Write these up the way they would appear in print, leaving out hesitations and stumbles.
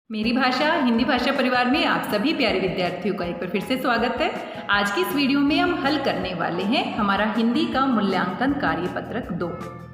मेरी भाषा हिंदी भाषा परिवार में आप सभी प्यारे विद्यार्थियों का एक बार फिर से स्वागत है। आज की इस वीडियो में हम हल करने वाले हैं हमारा हिंदी का मूल्यांकन कार्यपत्रक 2।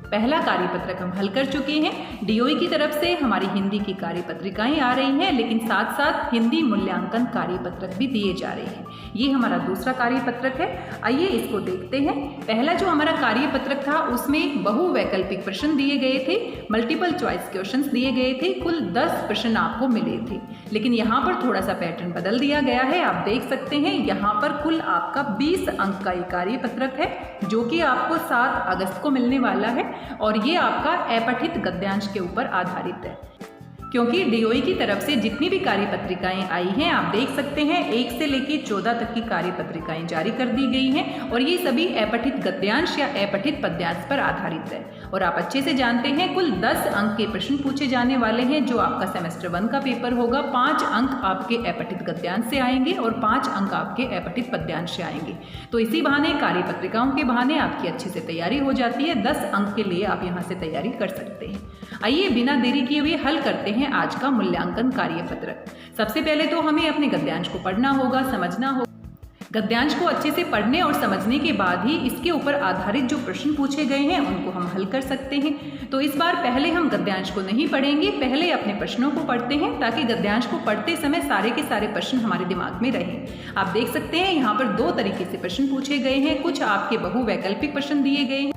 पहला कार्यपत्रक हम हल कर चुके हैं। डीओई की तरफ से हमारी हिंदी की कार्यपत्रिकाएं आ रही हैं, लेकिन साथ साथ हिंदी मूल्यांकन कार्यपत्रक भी दिए जा रहे हैं। ये हमारा दूसरा कार्यपत्रक है। आइए इसको देखते हैं। पहला जो हमारा कार्यपत्रक था उसमें बहुवैकल्पिक प्रश्न दिए गए थे, मल्टीपल चॉइस क्वेश्चंस दिए गए थे। कुल 10 प्रश्न आपको मिले थे, लेकिन यहाँ पर थोड़ा सा पैटर्न बदल दिया गया है। आप देख सकते हैं यहाँ पर कुल आपका 20 अंक का ये कार्यपत्रक है, जो कि आपको 7 अगस्त को मिलने वाला है और ये आपका अपठित गद्यांश के ऊपर आधारित है। क्योंकि डीओई की तरफ से जितनी भी कार्यपत्रिकाएं आई हैं, आप देख सकते हैं 1 से लेकर 14 तक की कार्यपत्रिकाएं जारी कर दी गई हैं और ये सभी अपठित गद्यांश या अपठित पद्यांश पर आधारित है। और आप अच्छे से जानते हैं कुल 10 अंक के प्रश्न पूछे जाने वाले हैं। जो आपका सेमेस्टर 1 का पेपर होगा, 5 अंक आपके अपठित गद्यांश से आएंगे और 5 अंक आपके अपठित पद्यांश से आएंगे। तो इसी बहाने कार्यपत्रिकाओं के बहाने आपकी अच्छे से तैयारी हो जाती है। 10 अंक के लिए आप यहाँ से तैयारी कर सकते हैं। आइए बिना देरी किए हुए हल करते हैं आज का मूल्यांकन कार्यपत्रक। सबसे पहले तो हमें अपने गद्यांश को पढ़ना होगा, समझना होगा। गद्यांश को अच्छे से पढ़ने और समझने के बाद ही इसके ऊपर आधारित जो प्रश्न पूछे गए हैं उनको हम हल कर सकते हैं। तो इस बार पहले हम गद्यांश को नहीं पढ़ेंगे, पहले अपने प्रश्नों को पढ़ते हैं, ताकि गद्यांश को पढ़ते समय सारे के सारे प्रश्न हमारे दिमाग में रहें। आप देख सकते हैं यहाँ पर 2 तरीके से प्रश्न पूछे गए हैं। कुछ आपके बहुवैकल्पिक प्रश्न दिए गए हैं।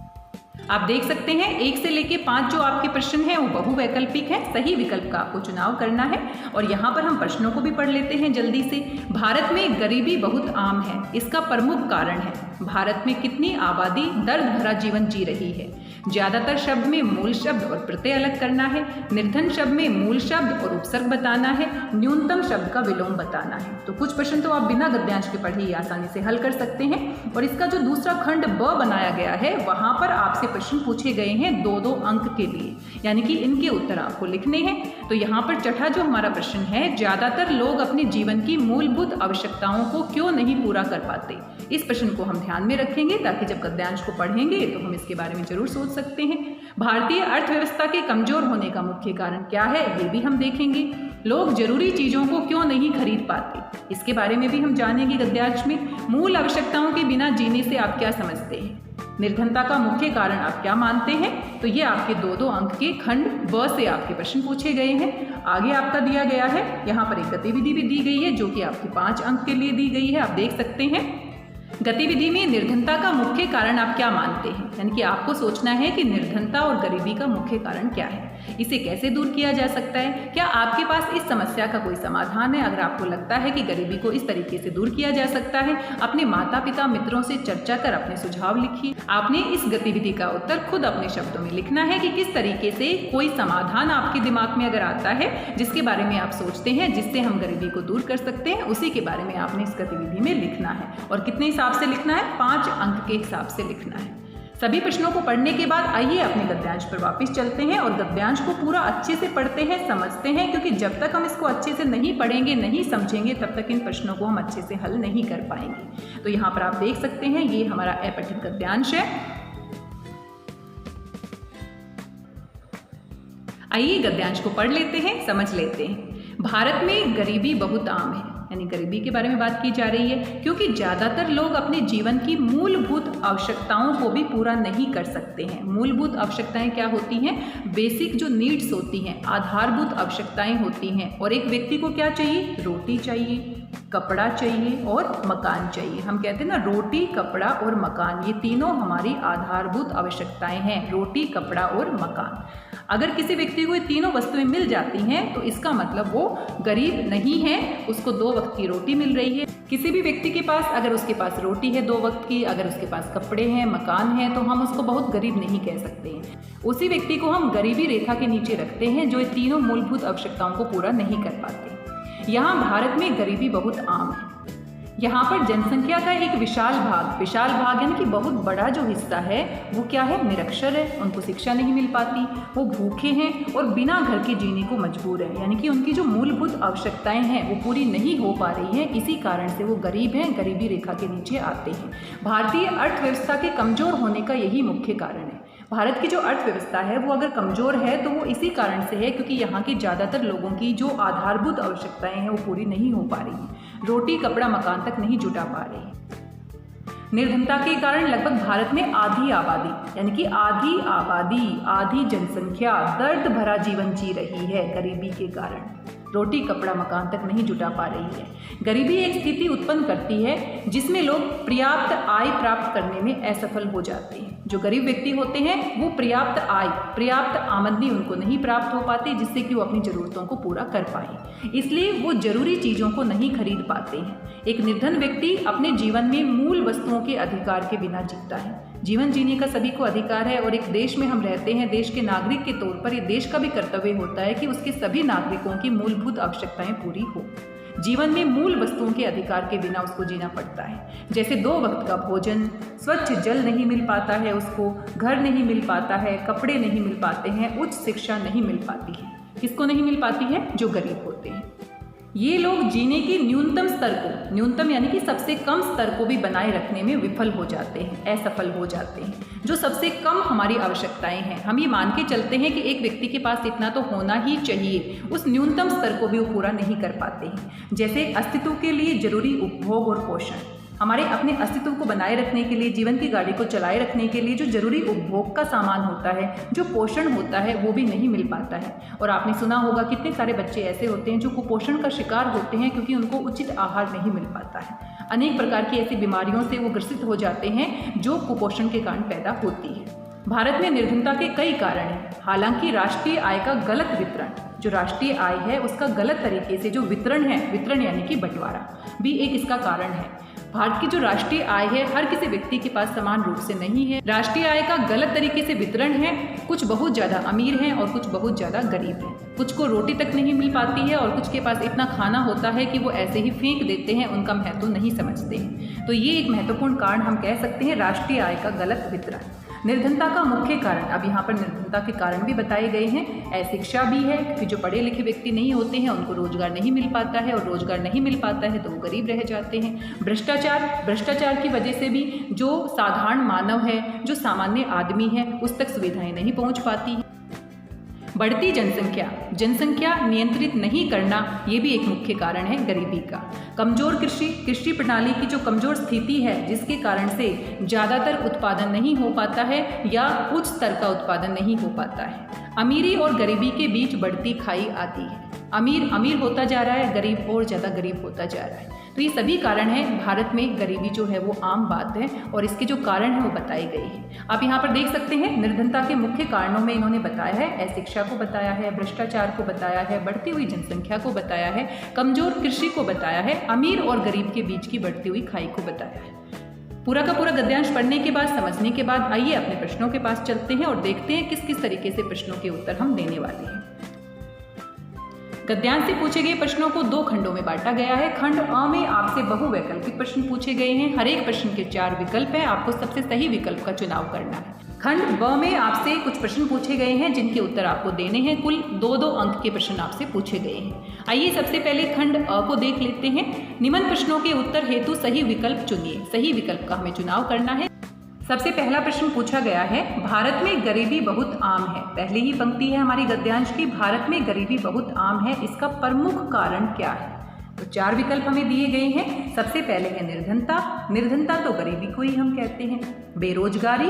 आप देख सकते हैं 1 से लेके 5 जो आपके प्रश्न हैं वो बहुवैकल्पिक है। सही विकल्प का आपको चुनाव करना है। और यहाँ पर हम प्रश्नों को भी पढ़ लेते हैं जल्दी से। भारत में गरीबी बहुत आम है, इसका प्रमुख कारण है। भारत में कितनी आबादी दर्द भरा जीवन जी रही है। ज्यादातर शब्द में मूल शब्द और प्रत्यय अलग करना है। निर्धन शब्द में मूल शब्द और उपसर्ग बताना है। न्यूनतम शब्द का विलोम बताना है। तो कुछ प्रश्न तो आप बिना गद्यांश के पढ़े ही आसानी से हल कर सकते हैं। और इसका जो दूसरा खंड ब बनाया गया है, वहां पर आपसे प्रश्न पूछे गए हैं 2-2 अंक के लिए, यानी कि इनके उत्तर आपको लिखने हैं। तो यहाँ पर छठा जो हमारा प्रश्न है, ज्यादातर लोग अपने जीवन की मूलभूत आवश्यकताओं को क्यों नहीं पूरा कर पाते। इस प्रश्न को हम ध्यान में रखेंगे, ताकि जब गद्यांश को पढ़ेंगे तो हम इसके बारे में जरूर सोच सकते हैं। भारतीय अर्थव्यवस्था के कमजोर होने का मुख्य कारण क्या है, ये भी हम देखेंगे। लोग जरूरी चीजों को क्यों नहीं खरीद पाते, इसके बारे में भी हम जानेंगे गद्यांश में। मूल आवश्यकताओं के बिना जीने से आप क्या समझते हैं। निर्धनता का मुख्य कारण आप क्या मानते हैं। तो ये आपके 2-2 अंक के खंड ब से आपके प्रश्न पूछे गए हैं। आगे आपका दिया गया है, यहाँ पर एक गतिविधि भी दी गई है, जो कि आपके 5 अंक के लिए दी गई है। आप देख सकते हैं गतिविधि में निर्धनता का मुख्य कारण आप क्या मानते हैं, यानी कि आपको सोचना है कि निर्धनता और गरीबी का मुख्य कारण क्या है, इसे कैसे दूर किया जा सकता है। क्या आपके पास इस समस्या का कोई समाधान है। अगर आपको लगता है कि गरीबी को इस तरीके से दूर किया जा सकता है, अपने माता पिता मित्रों से चर्चा कर अपने सुझाव लिखिए। आपने इस गतिविधि का उत्तर खुद अपने शब्दों में लिखना है कि किस तरीके से कोई समाधान आपके दिमाग में अगर आता है, जिसके बारे में आप सोचते हैं जिससे हम गरीबी को दूर कर सकते हैं, उसी के बारे में आपने इस गतिविधि में लिखना है। और कितने हिसाब से लिखना है, 5 अंक के हिसाब से लिखना है। सभी प्रश्नों को पढ़ने के बाद आइए अपने गद्यांश पर वापस चलते हैं और गद्यांश को पूरा अच्छे से पढ़ते हैं, समझते हैं। क्योंकि जब तक हम इसको अच्छे से नहीं पढ़ेंगे, नहीं समझेंगे, तब तक इन प्रश्नों को हम अच्छे से हल नहीं कर पाएंगे। तो यहाँ पर आप देख सकते हैं ये हमारा अपठित गद्यांश है। आइए गद्यांश को पढ़ लेते हैं, समझ लेते हैं। भारत में गरीबी बहुत आम है, यानी गरीबी के बारे में बात की जा रही है, क्योंकि ज़्यादातर लोग अपने जीवन की मूलभूत आवश्यकताओं को भी पूरा नहीं कर सकते हैं। मूलभूत आवश्यकताएं क्या होती हैं, बेसिक जो नीड्स होती हैं, आधारभूत आवश्यकताएं होती हैं। और एक व्यक्ति को क्या चाहिए, रोटी चाहिए, कपड़ा चाहिए और मकान चाहिए। हम कहते हैं ना, रोटी, कपड़ा और मकान, ये तीनों हमारी आधारभूत आवश्यकताएं हैं। रोटी, कपड़ा और मकान। अगर किसी व्यक्ति को ये तीनों वस्तुएं मिल जाती हैं, तो इसका मतलब वो गरीब नहीं है, उसको 2 वक्त की रोटी मिल रही है। किसी भी व्यक्ति के पास, अगर उसके पास रोटी है 2 वक्त की, अगर उसके पास कपड़े हैं, मकान है, तो हम उसको बहुत गरीब नहीं कह सकते हैं। उसी व्यक्ति को हम गरीबी रेखा के नीचे रखते हैं, जो ये तीनों मूलभूत आवश्यकताओं को पूरा नहीं कर पाते। यहाँ भारत में गरीबी बहुत आम है। यहाँ पर जनसंख्या का एक विशाल भाग यानी कि बहुत बड़ा जो हिस्सा है वो क्या है, निरक्षर है, उनको शिक्षा नहीं मिल पाती, वो भूखे हैं और बिना घर के जीने को मजबूर है, यानी कि उनकी जो मूलभूत आवश्यकताएं हैं वो पूरी नहीं हो पा रही हैं। इसी कारण से वो गरीब हैं, गरीबी रेखा के नीचे आते हैं। भारतीय अर्थव्यवस्था के कमजोर होने का यही मुख्य कारण है। भारत की जो अर्थव्यवस्था है वो अगर कमज़ोर है तो वो इसी कारण से है क्योंकि यहाँ के ज़्यादातर लोगों की जो आधारभूत आवश्यकताएं हैं वो पूरी नहीं हो पा रही हैं, रोटी कपड़ा मकान तक नहीं जुटा पा रही है। निर्धनता के कारण लगभग भारत में आधी आबादी यानी कि आधी जनसंख्या दर्द भरा जीवन जी रही है गरीबी के कारण, रोटी कपड़ा मकान तक नहीं जुटा पा रही है। गरीबी एक स्थिति उत्पन्न करती है जिसमें लोग पर्याप्त आय प्राप्त करने में असफल हो जाते हैं। जो गरीब व्यक्ति होते हैं वो पर्याप्त आमदनी उनको नहीं प्राप्त हो पाती जिससे कि वो अपनी ज़रूरतों को पूरा कर पाए, इसलिए वो ज़रूरी चीज़ों को नहीं खरीद पाते हैं। एक निर्धन व्यक्ति अपने जीवन में मूल वस्तुओं के अधिकार के बिना जीता है। जीवन जीने का सभी को अधिकार है और एक देश में हम रहते हैं, देश के नागरिक के तौर पर ये देश का भी कर्तव्य होता है कि उसके सभी नागरिकों की मूलभूत आवश्यकताएं पूरी हो। जीवन में मूल वस्तुओं के अधिकार के बिना उसको जीना पड़ता है, जैसे 2 वक्त का भोजन, स्वच्छ जल नहीं मिल पाता है उसको, घर नहीं मिल पाता है, कपड़े नहीं मिल पाते हैं, उच्च शिक्षा नहीं मिल पाती है। किसको नहीं मिल पाती है? जो गरीब होते हैं। ये लोग जीने की न्यूनतम स्तर को, न्यूनतम यानी कि सबसे कम स्तर को भी बनाए रखने में विफल हो जाते हैं, असफल हो जाते हैं। जो सबसे कम हमारी आवश्यकताएं हैं, हम ये मान के चलते हैं कि एक व्यक्ति के पास इतना तो होना ही चाहिए, उस न्यूनतम स्तर को भी वो पूरा नहीं कर पाते हैं। जैसे अस्तित्व के लिए जरूरी उपभोग और पोषण, हमारे अपने अस्तित्व को बनाए रखने के लिए, जीवन की गाड़ी को चलाए रखने के लिए जो जरूरी उपभोग का सामान होता है, जो पोषण होता है, वो भी नहीं मिल पाता है। और आपने सुना होगा कितने सारे बच्चे ऐसे होते हैं जो कुपोषण का शिकार होते हैं क्योंकि उनको उचित आहार नहीं मिल पाता है। अनेक प्रकार की ऐसी बीमारियों से वो ग्रसित हो जाते हैं जो कुपोषण के कारण पैदा होती है। भारत में निर्धनता के कई कारण हैं। हालांकि राष्ट्रीय आय का गलत वितरण, जो राष्ट्रीय आय है उसका गलत तरीके से जो वितरण है, वितरण यानी कि बंटवारा भी एक इसका कारण है। भारत की जो राष्ट्रीय आय है हर किसी व्यक्ति के पास समान रूप से नहीं है। राष्ट्रीय आय का गलत तरीके से वितरण है। कुछ बहुत ज़्यादा अमीर हैं और कुछ बहुत ज़्यादा गरीब हैं। कुछ को रोटी तक नहीं मिल पाती है और कुछ के पास इतना खाना होता है कि वो ऐसे ही फेंक देते हैं, उनका महत्व नहीं समझते हैं। तो ये एक महत्वपूर्ण कारण हम कह सकते हैं, राष्ट्रीय आय का गलत वितरण। निर्धनता का मुख्य कारण, अब यहाँ पर निर्धनता के कारण भी बताए गए हैं। अशिक्षा भी है क्योंकि जो पढ़े लिखे व्यक्ति नहीं होते हैं उनको रोजगार नहीं मिल पाता है और रोजगार नहीं मिल पाता है तो वो गरीब रह जाते हैं। भ्रष्टाचार की वजह से भी जो साधारण मानव है, जो सामान्य आदमी है, उस तक सुविधाएं नहीं पहुँच पाती है। बढ़ती जनसंख्या नियंत्रित नहीं करना, ये भी एक मुख्य कारण है गरीबी का। कमजोर कृषि प्रणाली की जो कमजोर स्थिति है जिसके कारण से ज़्यादातर उत्पादन नहीं हो पाता है या उच्च स्तर का उत्पादन नहीं हो पाता है। अमीरी और गरीबी के बीच बढ़ती खाई आती है। अमीर होता जा रहा है, गरीब और ज़्यादा गरीब होता जा रहा है। तो ये सभी कारण हैं। भारत में गरीबी जो है वो आम बात है और इसके जो कारण हैं वो बताए गए हैं। आप यहाँ पर देख सकते हैं निर्धनता के मुख्य कारणों में इन्होंने बताया है, अशिक्षा को बताया है, भ्रष्टाचार को बताया है, बढ़ती हुई जनसंख्या को बताया है, कमजोर कृषि को बताया है, अमीर और गरीब के बीच की बढ़ती हुई खाई को बताया है। पूरा का पूरा गद्यांश पढ़ने के बाद, समझने के बाद आइए अपने प्रश्नों के पास चलते हैं और देखते हैं किस किस तरीके से प्रश्नों के उत्तर हम देने वाले हैं। गद्यांश से पूछे गए प्रश्नों को 2 खंडों में बांटा गया है। खंड अ में आपसे बहुवैकल्पिक प्रश्न पूछे गए हैं। हर एक प्रश्न के 4 विकल्प हैं, आपको सबसे सही विकल्प का चुनाव करना है। खंड ब में आपसे कुछ प्रश्न पूछे गए हैं जिनके उत्तर आपको देने हैं। कुल 2-2 अंक के प्रश्न आपसे पूछे गए हैं। आइए सबसे पहले खंड अ को देख लेते हैं। निम्न प्रश्नों के उत्तर हेतु सही विकल्प चुनिए। सही विकल्प का हमें चुनाव करना है। सबसे पहला प्रश्न पूछा गया है, भारत में गरीबी बहुत आम है। पहली ही पंक्ति है हमारी गद्यांश की, भारत में गरीबी बहुत आम है, इसका प्रमुख कारण क्या है? तो 4 विकल्प हमें दिए गए हैं। सबसे पहले है निर्धनता तो गरीबी को ही हम कहते हैं, बेरोजगारी,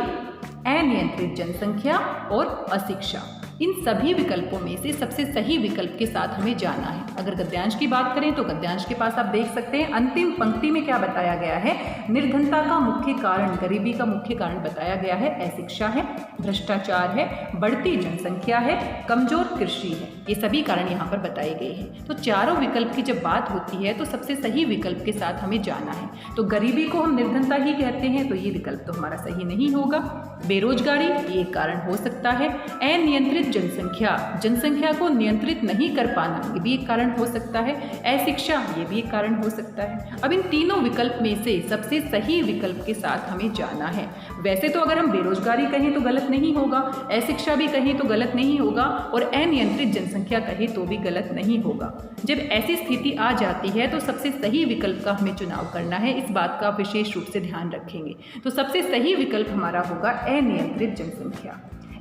अनियंत्रित जनसंख्या और अशिक्षा। इन सभी विकल्पों में से सबसे सही विकल्प के साथ हमें जाना है। अगर गद्यांश की बात करें तो गद्यांश के पास आप देख सकते हैं अंतिम पंक्ति में क्या बताया गया है। निर्धनता का मुख्य कारण, गरीबी का मुख्य कारण बताया गया है अशिक्षा है, भ्रष्टाचार है, बढ़ती जनसंख्या है, कमजोर कृषि है। ये सभी कारण यहाँ पर बताए गए हैं। तो चारों विकल्प की जब बात होती है तो सबसे सही विकल्प के साथ हमें जाना है। तो गरीबी को हम निर्धनता ही कहते हैं तो ये विकल्प तो हमारा सही नहीं होगा। बेरोजगारी ये एक कारण हो सकता है। अनियंत्रित अनियंत्रित जनसंख्या, जनसंख्या को नियंत्रित नहीं कर पाना, ये भी एक कारण हो सकता है। अशिक्षा, ये भी एक कारण हो सकता है। अब इन तीनों विकल्प में से सबसे सही विकल्प के साथ हमें जाना है। वैसे तो अगर हम बेरोजगारी कहें तो गलत नहीं होगा, अशिक्षा भी कहें तो गलत नहीं होगा, और अनियंत्रित जनसंख्या कहें तो भी गलत नहीं होगा। जब ऐसी स्थिति आ जाती है तो सबसे सही विकल्प का हमें चुनाव करना है, इस बात का विशेष रूप से ध्यान रखेंगे। तो सबसे सही विकल्प हमारा होगा अनियंत्रित जनसंख्या।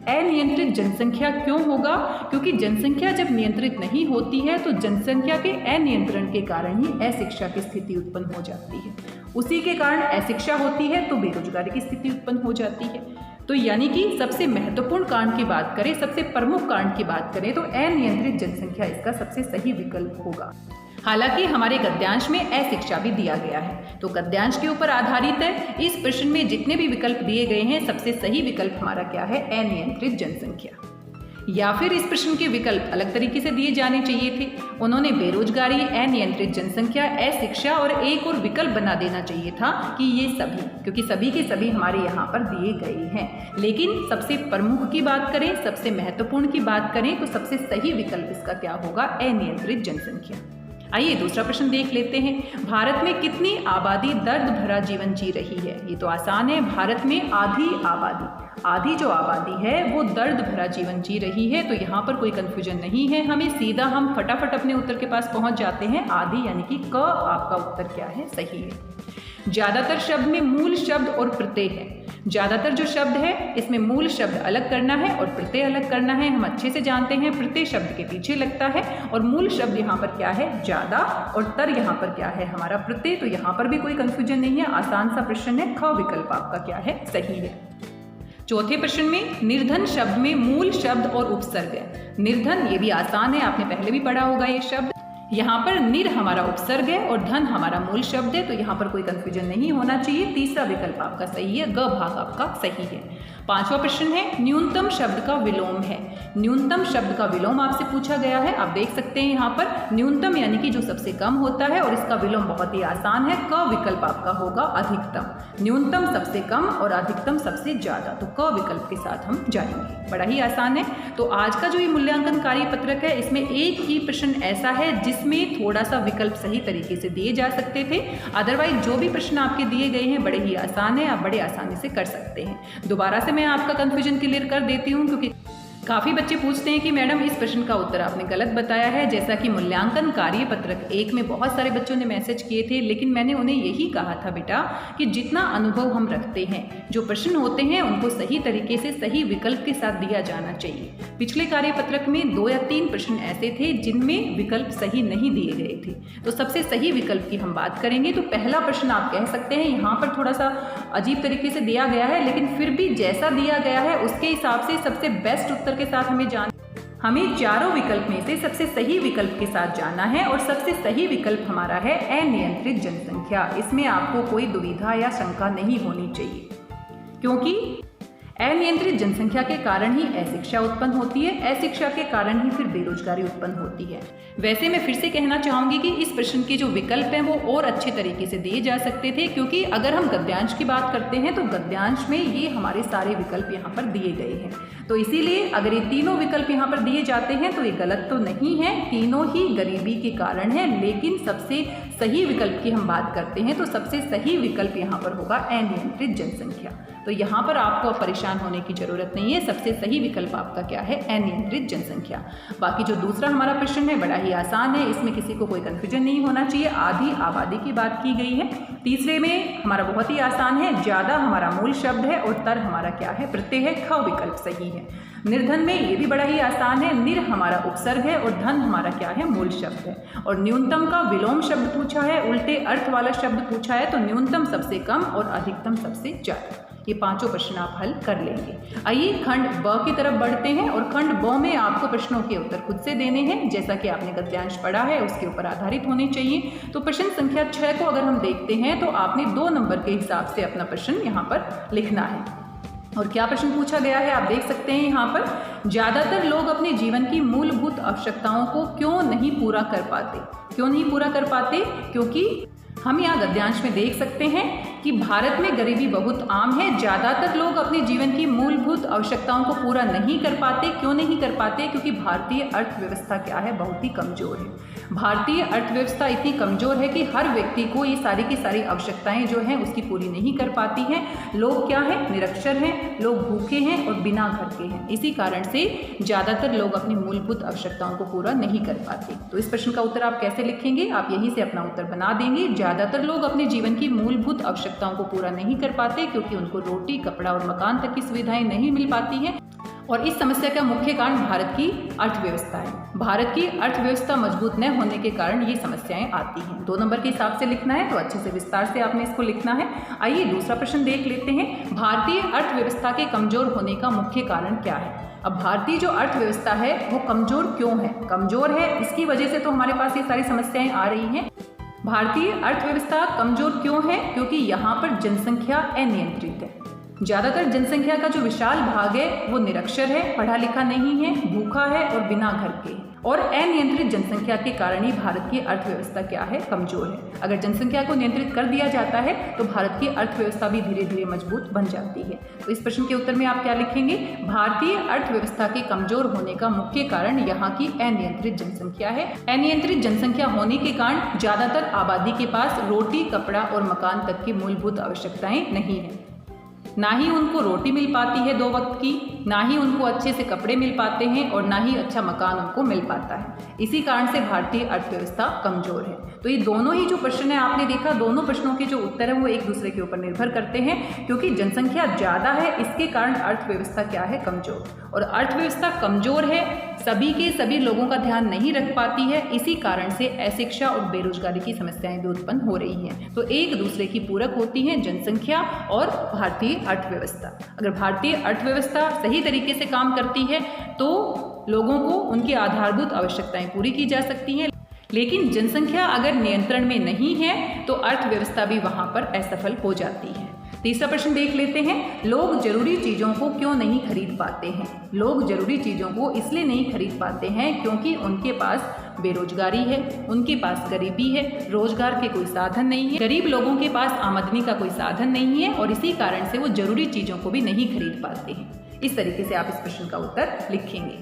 अनियंत्रित जनसंख्या क्यों होगा? क्योंकि जनसंख्या जब नियंत्रित नहीं होती है तो जनसंख्या के अनियंत्रण के कारण ही अशिक्षा की स्थिति उत्पन्न हो जाती है। उसी के कारण अशिक्षा होती है तो बेरोजगारी की स्थिति उत्पन्न हो जाती है। तो यानी कि सबसे महत्वपूर्ण कारण की बात करें, सबसे प्रमुख कारण की बात करें तो अनियंत्रित जनसंख्या इसका सबसे सही विकल्प होगा। हालांकि हमारे गद्यांश में अशिक्षा भी दिया गया है, तो गद्यांश के ऊपर आधारित है। इस प्रश्न में जितने भी विकल्प दिए गए हैं, सबसे सही विकल्प हमारा क्या है? अनियंत्रित जनसंख्या। या फिर इस प्रश्न के विकल्प अलग तरीके से दिए जाने चाहिए थे। उन्होंने बेरोजगारी, अनियंत्रित जनसंख्या, अशिक्षा और एक और विकल्प बना देना चाहिए था कि ये सभी, क्योंकि सभी के सभी हमारे यहाँ पर दिए गए हैं। लेकिन सबसे प्रमुख की बात करें, सबसे महत्वपूर्ण की बात करें तो सबसे सही विकल्प इसका क्या होगा? अनियंत्रित जनसंख्या। आइए दूसरा प्रश्न देख लेते हैं। भारत में कितनी आबादी दर्द भरा जीवन जी रही है? ये तो आसान है। भारत में आधी जो आबादी है वो दर्द भरा जीवन जी रही है। तो यहाँ पर कोई कंफ्यूजन नहीं है, हम फटाफट अपने उत्तर के पास पहुँच जाते हैं। आधी यानी कि क आपका उत्तर क्या है? सही है। ज्यादातर शब्द में मूल शब्द और प्रत्यय है। ज्यादातर जो शब्द है इसमें मूल शब्द अलग करना है और प्रत्यय अलग करना है। हम अच्छे से जानते हैं प्रत्यय शब्द के पीछे लगता है और मूल शब्द यहाँ पर क्या है? ज्यादा, और तर यहाँ पर क्या है? हमारा प्रत्यय। तो यहाँ पर भी कोई कंफ्यूजन नहीं है, आसान सा प्रश्न है। ख विकल्प आपका क्या है? सही है। चौथे प्रश्न में निर्धन शब्द में मूल शब्द और उपसर्ग है। निर्धन, ये भी आसान है, आपने पहले भी पढ़ा होगा ये शब्द। यहाँ पर निर हमारा उपसर्ग है और धन हमारा मूल शब्द है, तो यहाँ पर कोई कंफ्यूजन नहीं होना चाहिए। तीसरा विकल्प आपका सही है, ग भाग आपका सही है। पांचवा प्रश्न है न्यूनतम शब्द का विलोम है। न्यूनतम शब्द का विलोम आपसे पूछा गया है। आप देख सकते हैं यहाँ पर न्यूनतम यानी कि जो सबसे कम होता है, और इसका विलोम बहुत ही आसान है। क विकल्प आपका होगा अधिकतम। न्यूनतम सबसे कम और अधिकतम सबसे ज्यादा, तो क विकल्प के साथ हम जाएंगे। बड़ा ही आसान है। तो आज का जो ये मूल्यांकन कार्य पत्रक है, इसमें एक ही प्रश्न ऐसा है जिसमें थोड़ा सा विकल्प सही तरीके से दिए जा सकते थे। अदरवाइज जो भी प्रश्न आपके दिए गए हैं बड़े ही आसान है, आप बड़े आसानी से कर सकते हैं। दोबारा से मैं आपका कंफ्यूजन क्लियर कर देती हूँ, क्योंकि काफ़ी बच्चे पूछते हैं कि मैडम इस प्रश्न का उत्तर आपने गलत बताया है। जैसा कि मूल्यांकन कार्य पत्रक 1 में बहुत सारे बच्चों ने मैसेज किए थे, लेकिन मैंने उन्हें यही कहा था बेटा कि जितना अनुभव हम रखते हैं, जो प्रश्न होते हैं उनको सही तरीके से सही विकल्प के साथ दिया जाना चाहिए। पिछले कार्य पत्रक में 2 या 3 प्रश्न ऐसे थे जिनमें विकल्प सही नहीं दिए गए थे। तो सबसे सही विकल्प की हम बात करेंगे तो पहला प्रश्न आप कह सकते हैं यहाँ पर थोड़ा सा अजीब तरीके से दिया गया है, लेकिन फिर भी जैसा दिया गया है उसके हिसाब से सबसे बेस्ट उत्तर के साथ हमें चारों विकल्प में से सबसे सही विकल्प के साथ जाना है। और सबसे सही विकल्प हमारा है अनियंत्रित जनसंख्या। इसमें आपको कोई दुविधा या शंका नहीं होनी चाहिए, क्योंकि अनियंत्रित जनसंख्या के कारण ही अशिक्षा उत्पन्न होती है, अशिक्षा के कारण ही फिर बेरोजगारी उत्पन्न होती है। वैसे मैं फिर से कहना चाहूँगी कि इस प्रश्न के जो विकल्प हैं वो और अच्छे तरीके से दिए जा सकते थे, क्योंकि अगर हम गद्यांश की बात करते हैं तो गद्यांश में ये हमारे सारे विकल्प यहाँ पर दिए गए हैं। तो इसीलिए अगर ये तीनों विकल्प यहाँ पर दिए जाते हैं तो ये गलत तो नहीं है, तीनों ही गरीबी के कारण है। लेकिन सबसे सही विकल्प की हम बात करते हैं तो सबसे सही विकल्प यहाँ पर होगा अनियंत्रित जनसंख्या। तो यहाँ पर आपको परेशान होने की जरूरत नहीं है, सबसे सही विकल्प आपका क्या है? अनियंत्रित जनसंख्या। बाकी जो दूसरा हमारा प्रश्न है बड़ा ही आसान है, इसमें किसी को कोई कंफ्यूजन नहीं होना चाहिए। आधी आबादी की बात की गई है। तीसरे में हमारा बहुत ही आसान है, ज्यादा हमारा मूल शब्द है और तर हमारा क्या है? प्रत्यय है। ख विकल्प सही है। निर्धन में ये भी बड़ा ही आसान है, निर हमारा उपसर्ग है और धन हमारा क्या है? मूल शब्द है। और न्यूनतम का विलोम शब्द पूछा है, उल्टे अर्थ वाला शब्द पूछा है, तो न्यूनतम सबसे कम और अधिकतम सबसे ज्यादा। ये पांचों प्रश्न आप हल कर लेंगे। आइए खंड ब की तरफ बढ़ते हैं और खंड ब में आपको प्रश्नों के उत्तर खुद से देने हैं, जैसा कि आपने गद्यांश पढ़ा है उसके ऊपर आधारित होने चाहिए। तो प्रश्न संख्या 6 को अगर हम देखते हैं तो आपने 2 नंबर के हिसाब से अपना प्रश्न यहाँ पर लिखना है। और क्या प्रश्न पूछा गया है आप देख सकते हैं यहाँ पर, ज्यादातर लोग अपने जीवन की मूलभूत आवश्यकताओं को क्यों नहीं पूरा कर पाते? क्यों नहीं पूरा कर पाते? क्योंकि हम यहाँ गद्यांश में देख सकते हैं कि भारत में गरीबी बहुत आम है। ज़्यादातर लोग अपने जीवन की मूलभूत आवश्यकताओं को पूरा नहीं कर पाते। क्यों नहीं कर पाते? क्योंकि भारतीय अर्थव्यवस्था क्या है, बहुत ही कमज़ोर है। भारतीय अर्थव्यवस्था इतनी कमज़ोर है कि हर व्यक्ति को ये सारी की सारी आवश्यकताएं जो हैं उसकी पूरी नहीं कर पाती हैं। लोग क्या हैं, निरक्षर हैं, लोग भूखे हैं और बिना घर के हैं। इसी कारण से ज़्यादातर लोग अपनी मूलभूत आवश्यकताओं को पूरा नहीं कर पाते। तो इस प्रश्न का उत्तर आप कैसे लिखेंगे? आप यहीं से अपना उत्तर बना देंगे। ज़्यादातर लोग अपने जीवन की मूलभूत आवश्यकताओं को पूरा नहीं कर पाते क्योंकि उनको रोटी, कपड़ा और मकान तक की सुविधाएं नहीं मिल पाती हैं। और इस समस्या का मुख्य कारण भारत की अर्थव्यवस्था है। भारत की अर्थव्यवस्था मजबूत न होने के कारण ये समस्याएं आती हैं। 2 नंबर के हिसाब से लिखना है तो अच्छे से विस्तार से आपने इसको लिखना है। आइए दूसरा प्रश्न देख लेते हैं। भारतीय अर्थव्यवस्था के कमजोर होने का मुख्य कारण क्या है? अब भारतीय जो अर्थव्यवस्था है वो कमजोर क्यों है? कमजोर है इसकी वजह से तो हमारे पास ये सारी समस्याएं आ रही हैं। भारतीय अर्थव्यवस्था कमजोर क्यों है? क्योंकि यहाँ पर जनसंख्या अनियंत्रित है। ज़्यादातर जनसंख्या का जो विशाल भाग है वो निरक्षर है, पढ़ा लिखा नहीं है, भूखा है और बिना घर के। और अनियंत्रित जनसंख्या के कारण ही भारत की अर्थव्यवस्था क्या है, कमजोर है। अगर जनसंख्या को नियंत्रित कर दिया जाता है तो भारत की अर्थव्यवस्था भी धीरे धीरे मजबूत बन जाती है। तो इस प्रश्न के उत्तर में आप क्या लिखेंगे? भारतीय अर्थव्यवस्था के कमजोर होने का मुख्य कारण यहाँ की अनियंत्रित जनसंख्या है। अनियंत्रित जनसंख्या होने के कारण ज़्यादातर आबादी के पास रोटी, कपड़ा और मकान तक की मूलभूत आवश्यकताएं नहीं है। ना ही उनको रोटी मिल पाती है 2 वक्त की, ना ही उनको अच्छे से कपड़े मिल पाते हैं और ना ही अच्छा मकान उनको मिल पाता है। इसी कारण से भारतीय अर्थव्यवस्था कमजोर है। तो ये दोनों ही जो प्रश्न है आपने देखा, दोनों प्रश्नों के जो उत्तर है वो एक दूसरे के ऊपर निर्भर करते हैं। क्योंकि जनसंख्या ज़्यादा है इसके कारण अर्थव्यवस्था क्या है, कमजोर। और अर्थव्यवस्था कमजोर है, सभी के सभी लोगों का ध्यान नहीं रख पाती है। इसी कारण से अशिक्षा और बेरोजगारी की समस्याएं भी उत्पन्न हो रही हैं। तो एक दूसरे की पूरक होती हैं जनसंख्या और भारतीय अर्थव्यवस्था। अगर भारतीय अर्थव्यवस्था सही तरीके से काम करती है तो लोगों को उनकी आधारभूत आवश्यकताएं पूरी की जा सकती हैं। लेकिन जनसंख्या अगर नियंत्रण में नहीं है तो अर्थव्यवस्था भी वहां पर असफल हो जाती है। तीसरा प्रश्न देख लेते हैं। लोग जरूरी चीज़ों को क्यों नहीं खरीद पाते हैं? लोग जरूरी चीज़ों को इसलिए नहीं खरीद पाते हैं क्योंकि उनके पास बेरोजगारी है, उनके पास गरीबी है, रोजगार के कोई साधन नहीं है। गरीब लोगों के पास आमदनी का कोई साधन नहीं है और इसी कारण से वो जरूरी चीज़ों को भी नहीं खरीद पाते हैं। इस तरीके से आप इस प्रश्न का उत्तर लिखेंगे।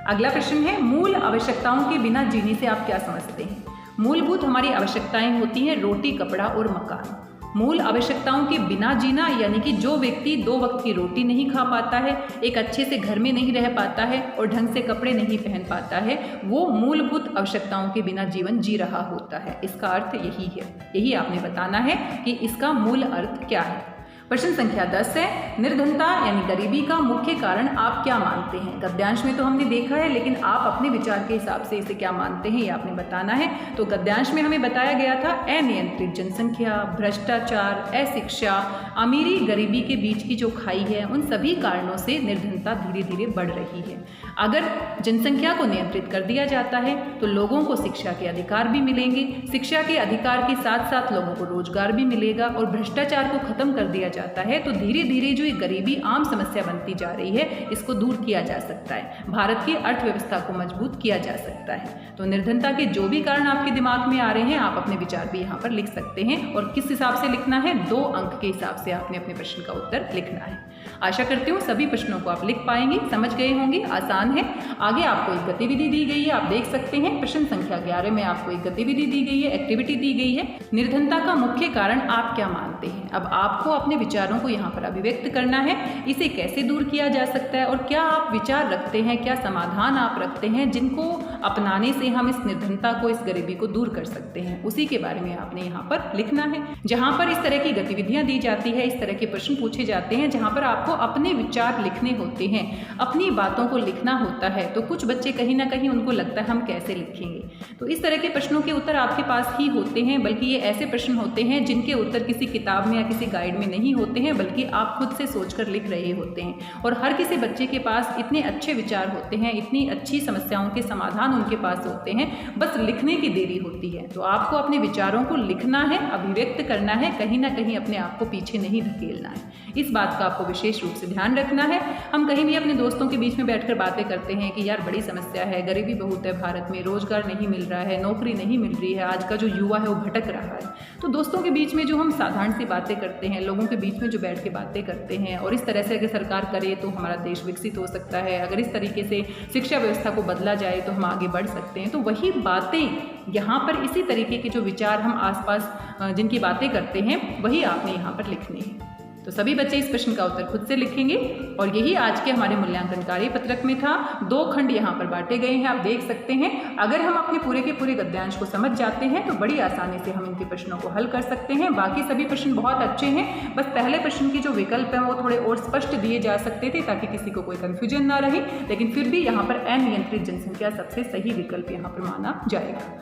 अगला प्रश्न है, मूल आवश्यकताओं के बिना जीने से आप क्या समझते हैं? मूलभूत हमारी आवश्यकताएं होती हैं रोटी, कपड़ा और मकान। मूल आवश्यकताओं के बिना जीना यानी कि जो व्यक्ति 2 वक्त की रोटी नहीं खा पाता है, एक अच्छे से घर में नहीं रह पाता है और ढंग से कपड़े नहीं पहन पाता है, वो मूलभूत आवश्यकताओं के बिना जीवन जी रहा होता है। इसका अर्थ यही है। यही आपने बताना है कि इसका मूल अर्थ क्या है। प्रश्न संख्या 10 है, निर्धनता यानी गरीबी का मुख्य कारण आप क्या मानते हैं? गद्यांश में तो हमने देखा है, लेकिन आप अपने विचार के हिसाब से इसे क्या मानते हैं ये आपने बताना है। तो गद्यांश में हमें बताया गया था अनियंत्रित जनसंख्या, भ्रष्टाचार, अशिक्षा, अमीरी गरीबी के बीच की जो खाई है, उन सभी कारणों से निर्धनता धीरे धीरे बढ़ रही है। अगर जनसंख्या को नियंत्रित कर दिया जाता है तो लोगों को शिक्षा के अधिकार भी मिलेंगे, शिक्षा के अधिकार के साथ साथ लोगों को रोजगार भी मिलेगा और भ्रष्टाचार को खत्म कर दिया जाता है तो धीरे धीरे जो ये गरीबी आम समस्या बनती जा रही है इसको दूर किया जा सकता है। भारत की अर्थव्यवस्था को मजबूत किया जा सकता है। तो निर्धनता के जो भी कारण आपके दिमाग में आ रहे हैं आप अपने विचार भी यहाँ पर लिख सकते हैं। और किस हिसाब से लिखना है? 2 अंक के हिसाब से आपने अपने प्रश्न का उत्तर लिखना है। आशा करती हूँ सभी प्रश्नों को आप लिख पाएंगे, समझ गए होंगे, आसान है। आगे आपको एक गतिविधि दी गई है, आप देख सकते हैं। प्रश्न संख्या 11 में आपको एक गतिविधि दी गई है, एक्टिविटी दी गई है। निर्धनता का मुख्य कारण आप क्या मानते हैं? अब आपको अपने विचारों को यहाँ पर अभिव्यक्त करना है। इसे कैसे दूर किया जा सकता है और क्या आप विचार रखते हैं, क्या समाधान आप रखते हैं जिनको अपनाने से हम इस निर्धनता को, इस गरीबी को दूर कर सकते हैं, उसी के बारे में आपने यहाँ पर लिखना है। जहाँ पर इस तरह की गतिविधियाँ दी जाती है, इस तरह के प्रश्न पूछे जाते हैं जहाँ पर आपको अपने विचार लिखने होते हैं, अपनी बातों को लिखना होता है, तो कुछ बच्चे कहीं ना कहीं उनको लगता है हम कैसे लिखेंगे। तो इस तरह के प्रश्नों के उत्तर आपके पास ही होते हैं, बल्कि ये ऐसे प्रश्न होते हैं जिनके उत्तर किसी किताब में या किसी गाइड में नहीं होते हैं, बल्कि आप खुद से सोचकर लिख रहे होते हैं। और हर किसी बच्चे के पास इतने अच्छे विचार होते हैं, इतनी अच्छी समस्याओं के समाधान उनके पास होते हैं, बस लिखने की देरी होती है। तो आपको अपने विचारों को लिखना है, अभिव्यक्त करना है, कहीं ना कहीं अपने आप को पीछे नहीं धकेलना है। इस बात का आपको विशेष रूप से ध्यान रखना है। हम कहीं भी अपने दोस्तों के बीच में बैठकर बातें करते हैं कि यार बड़ी समस्या है, गरीबी बहुत है भारत में, रोजगार नहीं मिल रहा है, नौकरी नहीं मिल रही है, आज का जो युवा है वो भटक रहा है। तो तो दोस्तों के बीच में जो हम साधारण सी बातें करते हैं, लोगों के बीच में जो बैठ के बातें करते हैं, और इस तरह से अगर सरकार करे तो हमारा देश विकसित हो सकता है। अगर इस तरीके से शिक्षा व्यवस्था को बदला जाए तो हम आगे बढ़ सकते हैं। तो वही बातें यहाँ पर, इसी तरीके के जो विचार हम आसपास जिनकी बातें करते हैं, वही आपने यहाँ पर लिखने हैं। तो सभी बच्चे इस प्रश्न का उत्तर खुद से लिखेंगे और यही आज के हमारे मूल्यांकन कार्य पत्रक में था। 2 खंड यहाँ पर बांटे गए हैं, आप देख सकते हैं। अगर हम अपने पूरे के पूरे गद्यांश को समझ जाते हैं तो बड़ी आसानी से हम इनके प्रश्नों को हल कर सकते हैं। बाकी सभी प्रश्न बहुत अच्छे हैं, बस पहले प्रश्न की जो विकल्प है वो थोड़े और स्पष्ट दिए जा सकते थे ताकि किसी को कोई कन्फ्यूजन ना रहे, लेकिन फिर भी यहाँ पर अनियंत्रित जनसंख्या सबसे सही विकल्प यहाँ पर माना जाएगा।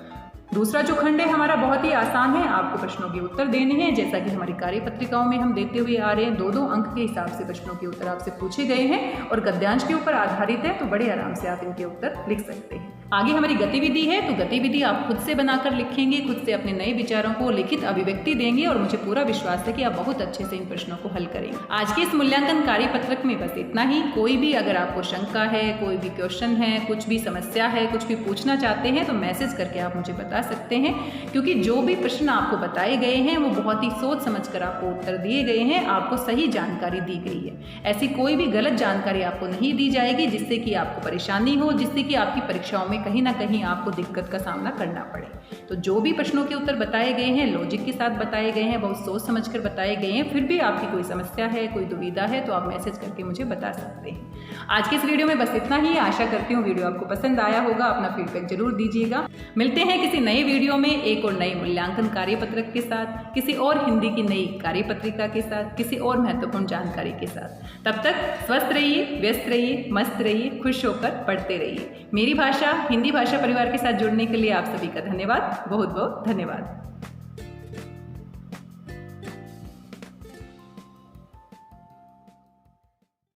दूसरा जो खंड है हमारा बहुत ही आसान है, आपको प्रश्नों के उत्तर देने हैं। जैसा कि हमारी कार्य पत्रिकाओं में हम देते हुए आ रहे हैं, 2-2 अंक के हिसाब से प्रश्नों के उत्तर आपसे पूछे गए हैं और गद्यांश के ऊपर आधारित है, तो बड़े आराम से आप इनके उत्तर लिख सकते हैं। आगे हमारी गतिविधि है, तो गतिविधि आप खुद से बनाकर लिखेंगे, खुद से अपने नए विचारों को लिखित अभिव्यक्ति देंगे और मुझे पूरा विश्वास है कि आप बहुत अच्छे से इन प्रश्नों को हल करेंगे। आज के इस मूल्यांकन कार्य पत्रक में बस इतना ही। कोई भी अगर आपको शंका है, कोई भी क्वेश्चन है, कुछ भी समस्या है, कुछ भी पूछना चाहते हैं तो मैसेज करके आप मुझे बता सकते हैं, क्योंकि जो भी प्रश्न आपको बताए गए हैं वो बहुत ही सोच समझकर आपको उत्तर दिए गए हैं, आपको सही जानकारी दी गई है। ऐसी कोई भी गलत जानकारी आपको नहीं दी जाएगी जिससे कि आपको परेशानी हो, जिससे कि आपकी परीक्षाओं में कहीं ना कहीं आपको दिक्कत का सामना करना पड़े। तो जो भी प्रश्नों के उत्तर बताए गए हैं लॉजिक के साथ बताए गए हैं, बहुत सोच समझकर बताए गए हैं। फिर भी आपकी कोई समस्या है, कोई दुविधा है तो आप मैसेज करके मुझे बता सकते हैं। आज के इस वीडियो में बस इतना ही। आशा करती हूँ वीडियो आपको पसंद आया होगा। अपना फीडबैक जरूर दीजिएगा। मिलते हैं किसी नए वीडियो में एक और नई मूल्यांकन कार्य पत्रक के साथ, किसी और हिंदी की नई कार्य पत्रिका के साथ, किसी और महत्वपूर्ण जानकारी के साथ। तब तक स्वस्थ रहिए, व्यस्त रहिए, मस्त रहिए, खुश होकर पढ़ते रहिए। मेरी भाषा हिंदी भाषा परिवार के साथ जुड़ने के लिए आप सभी का धन्यवाद, बहुत बहुत धन्यवाद।